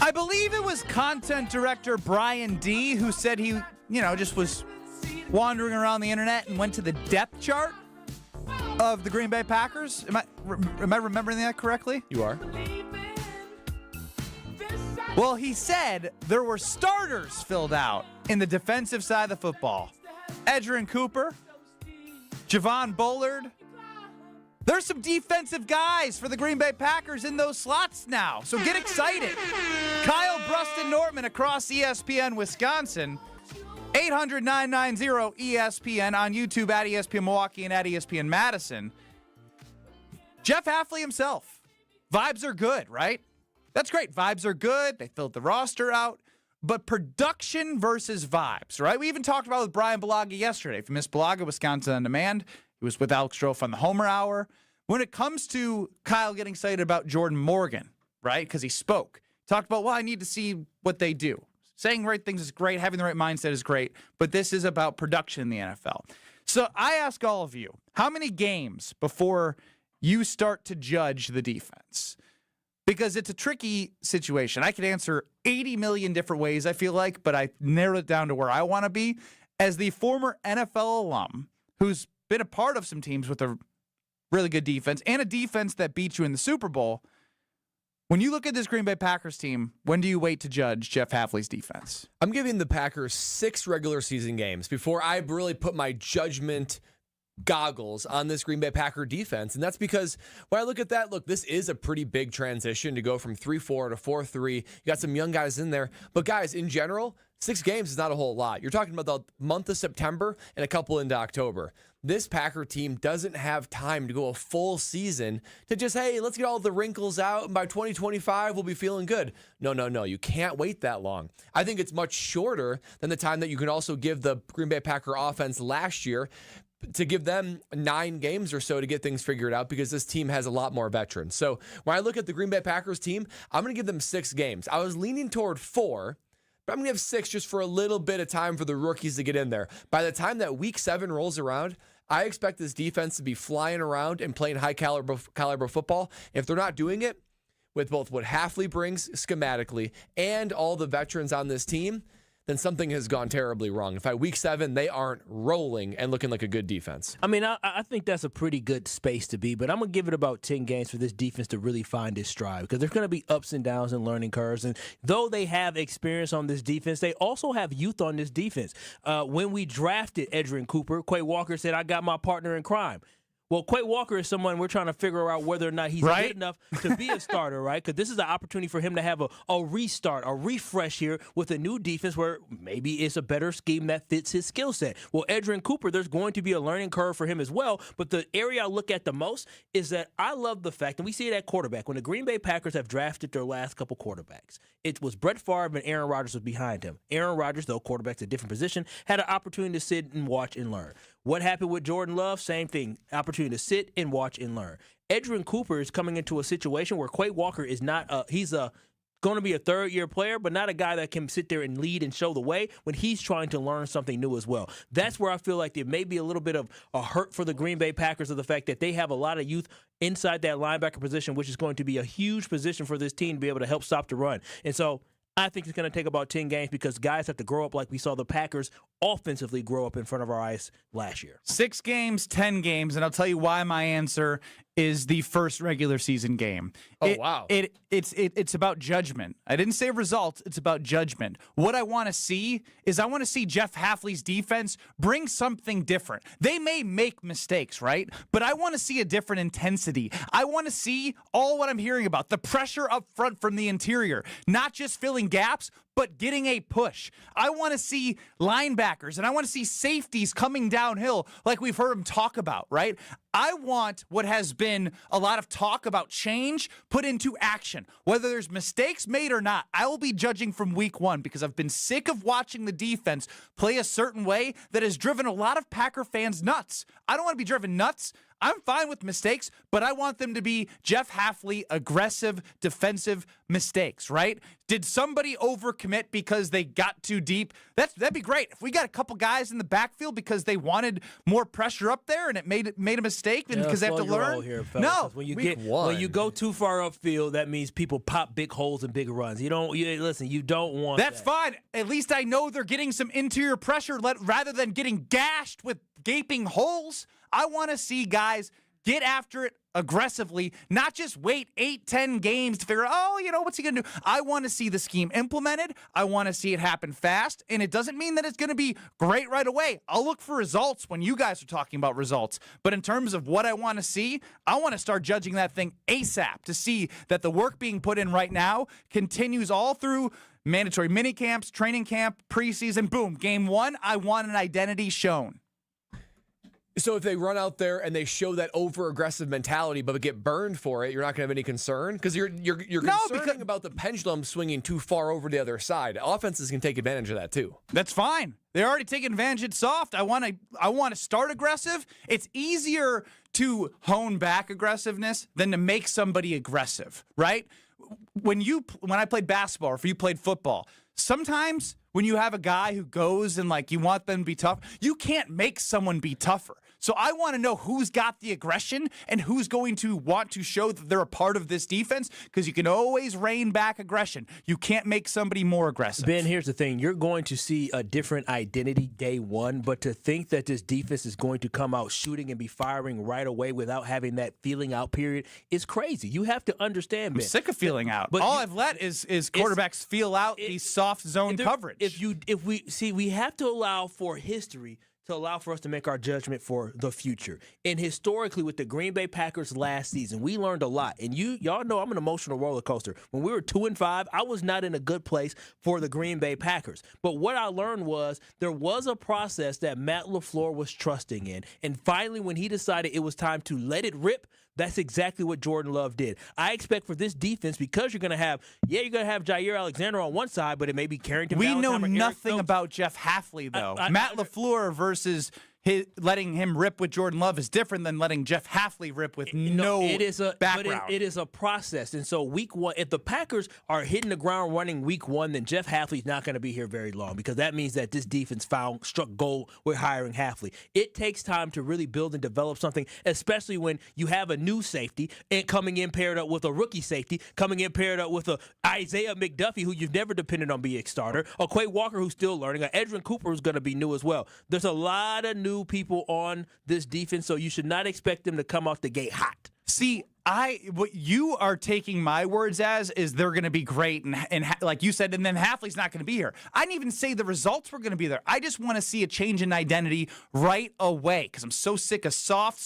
I believe it was content director Brian D. who said he, just was wandering around the internet and went to the depth chart of the Green Bay Packers. Am I remembering that correctly? You are. Well, he said there were starters filled out in the defensive side of the football. Edgerrin Cooper, Javon Bullard. There's some defensive guys for the Green Bay Packers in those slots now, so get excited. Kyle Brust and Nortman across ESPN Wisconsin. 800-990-ESPN on YouTube at ESPN Milwaukee and at ESPN Madison. Jeff Hafley himself. Vibes are good, right? That's great. Vibes are good. They filled the roster out. But production versus vibes, right? We even talked about it with Brian Balaga yesterday. If you missed Balaga, Wisconsin On Demand, he was with Alex Strofe on the Homer Hour. When it comes to Kyle getting excited about Jordan Morgan, right? Because he spoke. Talked about, I need to see what they do. Saying right things is great. Having the right mindset is great. But this is about production in the NFL. So I ask all of you, how many games before you start to judge the defense? Because it's a tricky situation. I could answer 80 million different ways, I feel like, but I narrowed it down to where I want to be. As the former NFL alum who's been a part of some teams with a really good defense and a defense that beat you in the Super Bowl, when you look at this Green Bay Packers team, when do you wait to judge Jeff Hafley's defense? I'm giving the Packers 6 regular season games before I really put my judgment goggles on this Green Bay Packer defense. And that's because when I look at that, this is a pretty big transition to go from 3-4 to 4-3. You got some young guys in there. But guys, in general, 6 games is not a whole lot. You're talking about the month of September and a couple into October. This Packer team doesn't have time to go a full season to just, hey, let's get all the wrinkles out, and by 2025, we'll be feeling good. No. You can't wait that long. I think it's much shorter than the time that you can also give the Green Bay Packer offense last year to give them 9 games or so to get things figured out, because this team has a lot more veterans. So when I look at the Green Bay Packers team, I'm going to give them 6 games. I was leaning toward 4, but I'm going to have 6 just for a little bit of time for the rookies to get in there. By the time that week 7 rolls around, I expect this defense to be flying around and playing high caliber football. If they're not doing it with both what Hafley brings schematically and all the veterans on this team, then something has gone terribly wrong. If by week 7 they aren't rolling and looking like a good defense. I mean, I think that's a pretty good space to be, but I'm going to give it about 10 games for this defense to really find its stride, because there's going to be ups and downs and learning curves. And though they have experience on this defense, they also have youth on this defense. When we drafted Edgerrin Cooper, Quay Walker said, I got my partner in crime. Well, Quay Walker is someone we're trying to figure out whether or not he's good enough to be a starter, right? Because this is an opportunity for him to have a restart, a refresh here with a new defense where maybe it's a better scheme that fits his skill set. Well, Edgerrin Cooper, there's going to be a learning curve for him as well. But the area I look at the most is that I love the fact, and we see it at quarterback, when the Green Bay Packers have drafted their last couple quarterbacks, it was Brett Favre and Aaron Rodgers was behind him. Aaron Rodgers, though quarterback's a different position, had an opportunity to sit and watch and learn. What happened with Jordan Love? Same thing. Opportunity to sit and watch and learn. Edgerrin Cooper is coming into a situation where Quay Walker is not going to be a third-year player, but not a guy that can sit there and lead and show the way when he's trying to learn something new as well. That's where I feel like there may be a little bit of a hurt for the Green Bay Packers of the fact that they have a lot of youth inside that linebacker position, which is going to be a huge position for this team to be able to help stop the run. And so I think it's going to take about 10 games because guys have to grow up like we saw the Packers offensively grow up in front of our eyes last year. 6 games, 10 games, and I'll tell you why my answer is the first regular season game. Wow. It's about judgment. I didn't say results, it's about judgment. What I want to see is I want to see Jeff Hafley's defense bring something different. They may make mistakes, right? But I want to see a different intensity. I want to see all what I'm hearing about, the pressure up front from the interior, not just filling gaps, but getting a push. I want to see linebackers and I want to see safeties coming downhill like we've heard them talk about, right? I want what has been a lot of talk about change put into action. Whether there's mistakes made or not, I will be judging from week 1 because I've been sick of watching the defense play a certain way that has driven a lot of Packer fans nuts. I don't want to be driven nuts. I'm fine with mistakes, but I want them to be Jeff Hafley aggressive defensive mistakes, right? Did somebody overcommit because they got too deep? That'd be great. If we got a couple guys in the backfield because they wanted more pressure up there and it made a mistake and because they have to learn. Here, no, when you go too far upfield, that means people pop big holes and big runs. You don't want That's that. fine. At least I know they're getting some interior pressure rather than getting gashed with gaping holes. I want to see guys get after it aggressively, not just wait 8-10 games to figure out, what's he going to do? I want to see the scheme implemented. I want to see it happen fast, and it doesn't mean that it's going to be great right away. I'll look for results when you guys are talking about results, but in terms of what I want to see, I want to start judging that thing ASAP to see that the work being put in right now continues all through mandatory mini camps, training camp, preseason, boom, game one, I want an identity shown. So if they run out there and they show that over-aggressive mentality but get burned for it, you're not going to have any concern? Because you're concerned about the pendulum swinging too far over the other side. Offenses can take advantage of that too. That's fine. They're already taking advantage. It's soft. I want to start aggressive. It's easier to hone back aggressiveness than to make somebody aggressive, right? When I played basketball or if you played football, sometimes when you have a guy who goes and you want them to be tough, you can't make someone be tougher. So I want to know who's got the aggression and who's going to want to show that they're a part of this defense, because you can always rein back aggression. You can't make somebody more aggressive. Ben, here's the thing. You're going to see a different identity day one, but to think that this defense is going to come out shooting and be firing right away without having that feeling out period is crazy. You have to understand, Ben. I'm sick of feeling out. But all I've let is quarterbacks feel out these soft zone coverage. We have to allow for history to allow for us to make our judgment for the future. And historically, with the Green Bay Packers last season, we learned a lot. And y'all know I'm an emotional roller coaster. When we were 2-5, I was not in a good place for the Green Bay Packers. But what I learned was there was a process that Matt LaFleur was trusting in. And finally, when he decided it was time to let it rip, that's exactly what Jordan Love did. I expect for this defense, because you're going to have Jair Alexander on one side, but it may be Carrington. We know nothing about Jeff Hafley, though. Matt LaFleur versus letting him rip with Jordan Love is different than letting Jeff Hafley rip with background. But it is a process. And so week one, if the Packers are hitting the ground running week one, then Jeff Hafley's not going to be here very long, because that means that this defense struck gold with hiring Hafley. It takes time to really build and develop something, especially when you have a new safety and coming in paired up with a rookie safety, coming in paired up with a Isaiah McDuffie, who you've never depended on being a starter, a Quay Walker who's still learning, a Edrin Cooper who's going to be new as well. There's a lot of new people on this defense, so you should not expect them to come out the gate hot. See, what you are taking my words as is they're going to be great, and like you said, and then Hafley's not going to be here. I didn't even say the results were going to be there. I just want to see a change in identity right away, because I'm so sick of soft.